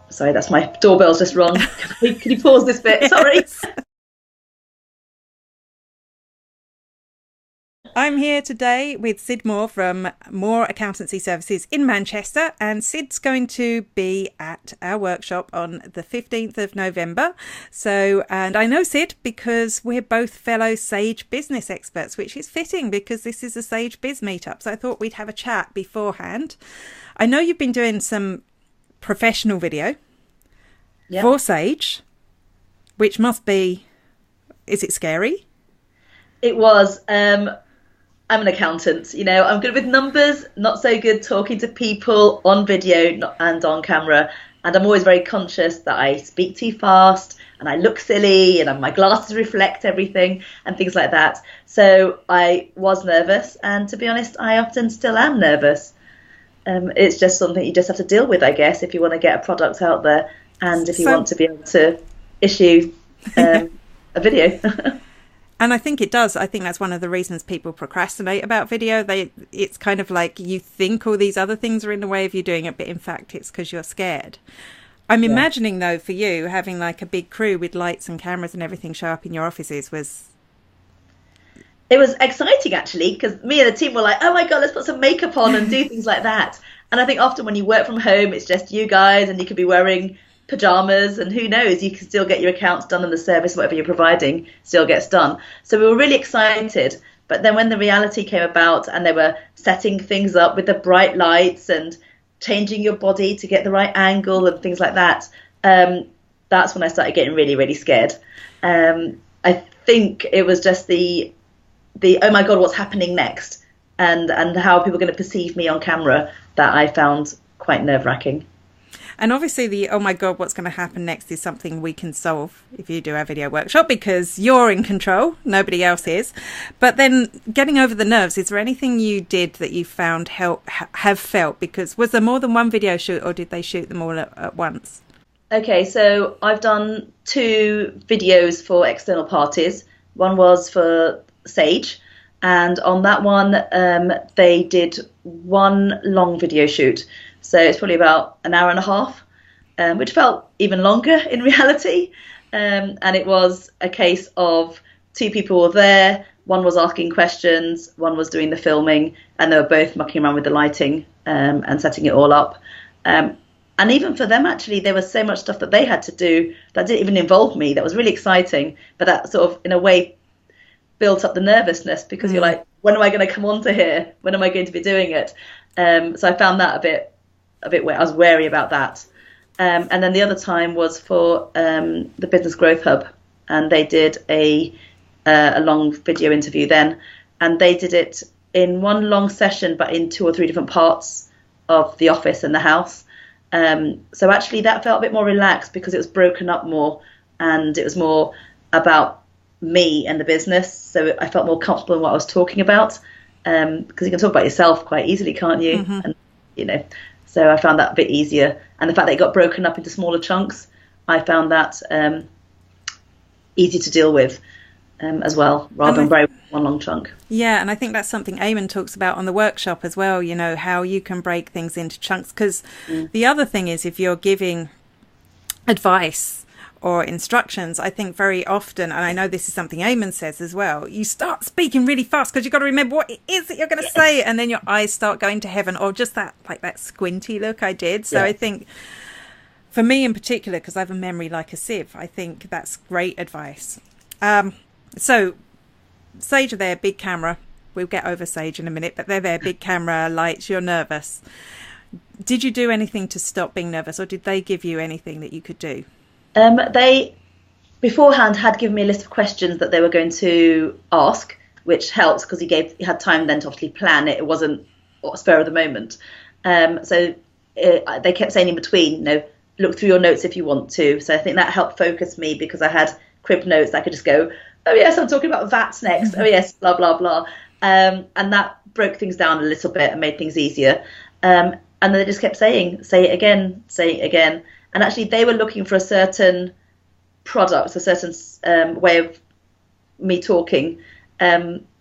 Sorry, that's my doorbell's just rung. Can you pause this bit? Sorry. Yes. I'm here today with Sid Moore from Moore Accountancy Services in Manchester, and Sid's going to be at our workshop on the 15th of November. So, and I know Sid because we're both fellow Sage business experts, which is fitting because this is a Sage Biz meetup. So I thought we'd have a chat beforehand. I know you've been doing some professional video for Sage, which must be, is it scary? It was. I'm an accountant, I'm good with numbers, not so good talking to people on video and on camera. And I'm always very conscious that I speak too fast and I look silly and my glasses reflect everything and things like that. So I was nervous. And to be honest, I often still am nervous. It's just something you just have to deal with, I guess, if you want to get a product out there and if you want to be able to issue a video. And I think it does. I think that's one of the reasons people procrastinate about video. It's kind of like you think all these other things are in the way of you doing it, but in fact it's because you're scared. I'm imagining, though, for you, having like a big crew with lights and cameras and everything show up in your offices was... It was exciting, actually, because me and the team were like, oh my God, let's put some makeup on and do things like that. And I think often when you work from home, it's just you guys and you could be wearing pajamas and who knows, you can still get your accounts done and the service, whatever you're providing, still gets done. So we were really excited. But then when the reality came about and they were setting things up with the bright lights and changing your body to get the right angle and things like that, that's when I started getting really, really scared. I think it was just the oh my God, what's happening next? And how people are going to perceive me on camera that I found quite nerve-wracking. And obviously the, oh my God, what's going to happen next is something we can solve if you do our video workshop because you're in control, nobody else is. But then getting over the nerves, is there anything you did that you found have felt? Because was there more than one video shoot or did they shoot them all at once? Okay, so I've done 2 videos for external parties. One was for Sage, and on that one they did one long video shoot. So it's probably about an hour and a half, which felt even longer in reality. And it was a case of 2 people were there. One was asking questions, one was doing the filming, and they were both mucking around with the lighting and setting it all up. And even for them, actually, there was so much stuff that they had to do that didn't even involve me. That was really exciting. But that sort of, in a way, built up the nervousness because you're like, when am I going to come onto here? When am I going to be doing it? So I found that a bit I was wary about that. And then the other time was for the Business Growth Hub, and they did a long video interview then, and they did it in one long session, but in 2 or 3 different parts of the office and the house. So actually that felt a bit more relaxed because it was broken up more, and it was more about me and the business. So I felt more comfortable in what I was talking about, because you can talk about yourself quite easily, can't you? Mm-hmm. And so I found that a bit easier. And the fact that it got broken up into smaller chunks, I found that easy to deal with as well, rather than very one long chunk. Yeah, and I think that's something Eamon talks about on the workshop as well, how you can break things into chunks. Because the other thing is, if you're giving advice or instructions, I think very often, and I know this is something Eamon says as well, you start speaking really fast because you've got to remember what it is that you're going to say, and then your eyes start going to heaven, or just that squinty look I did. So I think for me in particular, because I have a memory like a sieve, I think that's great advice. So Sage are there, big camera. We'll get over Sage in a minute, but they're there, big camera, lights, you're nervous. Did you do anything to stop being nervous, or did they give you anything that you could do? They beforehand had given me a list of questions that they were going to ask, which helps because he had time then to obviously plan it. It wasn't a spur of the moment. So they kept saying in between, look through your notes if you want to. So I think that helped focus me because I had crib notes. I could just go, oh yes, I'm talking about VATs next. Oh yes, blah, blah, blah. And that broke things down a little bit and made things easier. And then they just kept saying, say it again, say it again. And actually, they were looking for a certain product, a certain way of me talking,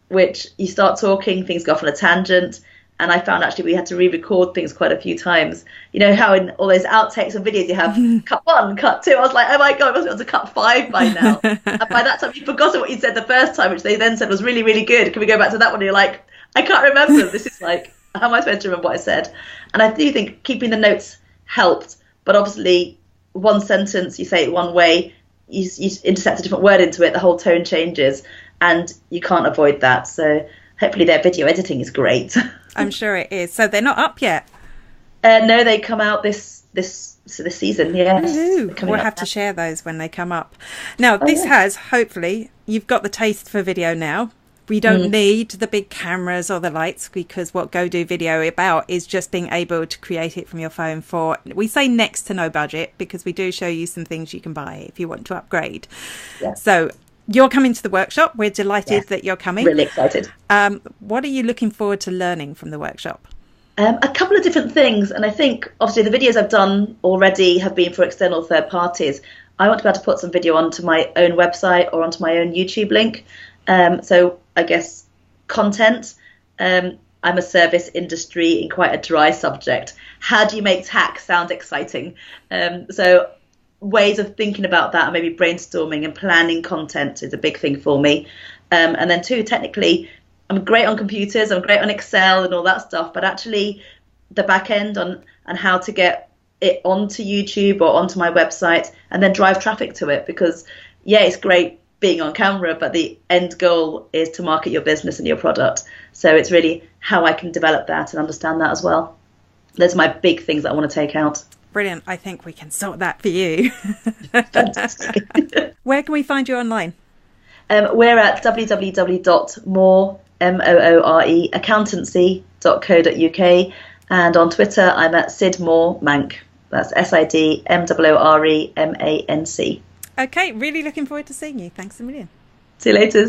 which you start talking, things go off on a tangent, And I found actually we had to re-record things quite a few times. You know how in all those outtakes and videos you have cut 1, cut 2. I was like, oh my God, I must be on to cut 5 by now. And by that time, you'd forgotten what you said the first time, which they then said was really, really good. Can we go back to that one? And you're like, I can't remember. This is like, how am I supposed to remember what I said? And I do think keeping the notes helped. But obviously, one sentence, you say it one way, you intersect a different word into it, the whole tone changes. And you can't avoid that. So hopefully their video editing is great. I'm sure it is. So they're not up yet? No, they come out this season, yes. We'll have to share those when they come up. Now, this has, hopefully, you've got the taste for video now. We don't need the big cameras or the lights, because what Go Do Video about is just being able to create it from your phone for, we say next to no budget, because we do show you some things you can buy if you want to upgrade. Yeah. So you're coming to the workshop. We're delighted that you're coming. Really excited. What are you looking forward to learning from the workshop? A couple of different things. And I think, obviously, the videos I've done already have been for external third parties. I want to be able to put some video onto my own website or onto my own YouTube link. So I guess content. I'm a service industry in quite a dry subject. How do you make tax sound exciting? So ways of thinking about that and maybe brainstorming and planning content is a big thing for me. And then 2, technically, I'm great on computers, I'm great on Excel and all that stuff, but actually the back end on how to get it onto YouTube or onto my website and then drive traffic to it, because yeah, it's great being on camera, but the end goal is to market your business and your product. So it's really how I can develop that and understand that as well. Those are my big things that I want to take out. Brilliant. I think we can sort that for you. Fantastic. Where can we find you online? We're at www.moore accountancy.co.uk, and on Twitter I'm at Sid Moore Manc. That's SIDMOOREMANC. Okay, really looking forward to seeing you. Thanks a million. See you later.